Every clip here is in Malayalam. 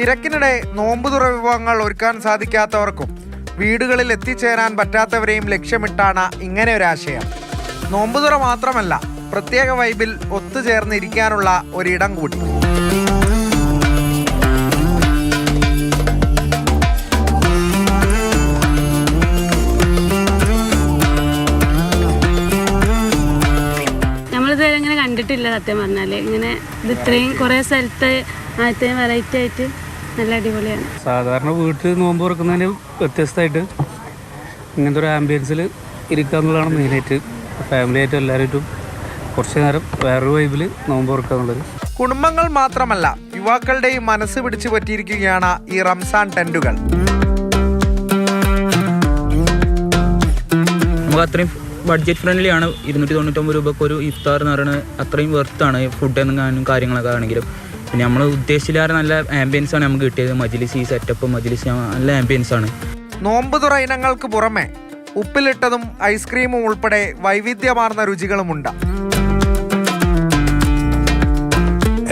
തിരക്കിനിടെ നോമ്പുതുറ വിഭവങ്ങൾ ഒരുക്കാൻ സാധിക്കാത്തവർക്കും വീടുകളിൽ എത്തിച്ചേരാൻ പറ്റാത്തവരെയും ലക്ഷ്യമിട്ടാണ് ഇങ്ങനെ ഒരു ആശയം. നോമ്പുതുറ മാത്രമല്ല, പ്രത്യേക വൈബിൽ ഒത്തുചേർന്നിരിക്കാനുള്ള ഒരിടം കൂടി. നമ്മളിതുവരെ ഇങ്ങനെ കണ്ടിട്ടില്ല. സത്യം പറഞ്ഞാൽ ഇങ്ങനെ ഇത് ഇത്രയും കുറേ സ്ഥലത്ത് ആദ്യത്തെ വെറൈറ്റി ആയിട്ട് നല്ല അടിപൊളിയാണ്. സാധാരണ വീട്ടിൽ നോമ്പ് തുറക്കുന്നതിന് വ്യത്യസ്തമായിട്ട് ഇങ്ങനത്തെ ഒരു ആംബിയൻസിൽ ഇരിക്കുക എന്നുള്ളതാണ് മെയിനായിട്ട്. ഫാമിലിയായിട്ട് എല്ലാവരും കുറച്ച് നേരം വേറൊരു വൈബിൽ നോമ്പ് തുറക്കുക എന്നുള്ളത്. കുടുംബങ്ങൾ മാത്രമല്ല, യുവാക്കളുടെയും മനസ്സ് പിടിച്ചു പറ്റിയിരിക്കുകയാണ് ഈ റംസാൻ ടെന്റുകൾ. നമുക്ക് അത്രയും ബഡ്ജറ്റ് ഫ്രണ്ട്ലി ആണ്. 299 രൂപക്ക് ഒരു ഇഫ്താർ എന്ന് പറയുന്നത് അത്രയും വെർത്താണ്. ഫുഡ് എന്നും കാര്യങ്ങളൊക്കെ ആണെങ്കിലും പിന്നെ നമ്മൾ ഉദ്ദേശിച്ചില്ലാതെ നല്ല ആംബിയൻസ് ആണ് നമുക്ക് കിട്ടിയത്. മജ്ലിസ്, ഈ സെറ്റപ്പ് മജ്ലിസ് നല്ല ആംബിയൻസ് ആണ്. നോമ്പുതുറ ഇനങ്ങൾക്ക് പുറമെ ഉപ്പിലിട്ടതും ഐസ്ക്രീമും ഉൾപ്പെടെ വൈവിധ്യമാർന്ന രുചികളുമുണ്ട്.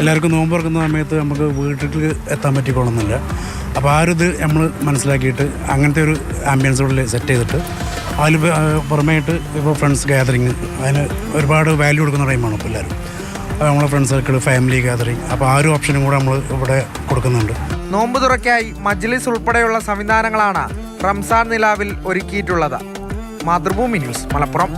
എല്ലാവർക്കും നോമ്പ് തുറക്കുന്ന സമയത്ത് നമുക്ക് വീട്ടിൽ എത്താൻ പറ്റിക്കൊള്ളുന്നില്ല. അപ്പോൾ ആ ഒരു ഇത് നമ്മൾ മനസ്സിലാക്കിയിട്ട് അങ്ങനത്തെ ഒരു ആംബിയൻസോടെ സെറ്റ് ചെയ്തിട്ട് അതിൽ പുറമേയിട്ട് ഇപ്പോൾ ഫ്രണ്ട്സ് ഗ്യാതറിങ്, അതിന് ഒരുപാട് വാല്യൂ കൊടുക്കുന്ന ടൈമാണ് ഇപ്പോൾ എല്ലാവരും. അപ്പോൾ നമ്മളെ ഫ്രണ്ട്സ് സർക്കിൾ, ഫാമിലി ഗ്യാതറിങ്, അപ്പോൾ ആ ഒരു ഓപ്ഷനും കൂടെ നമ്മൾ ഇവിടെ കൊടുക്കുന്നുണ്ട്. നോമ്പുതുറയ്ക്കായി മജ്ലിസ് ഉൾപ്പെടെയുള്ള സംവിധാനങ്ങളാണ് റംസാൻ നിലാവിൽ ഒരുക്കിയിട്ടുള്ളത്. മാതൃഭൂമി ന്യൂസ്, മലപ്പുറം.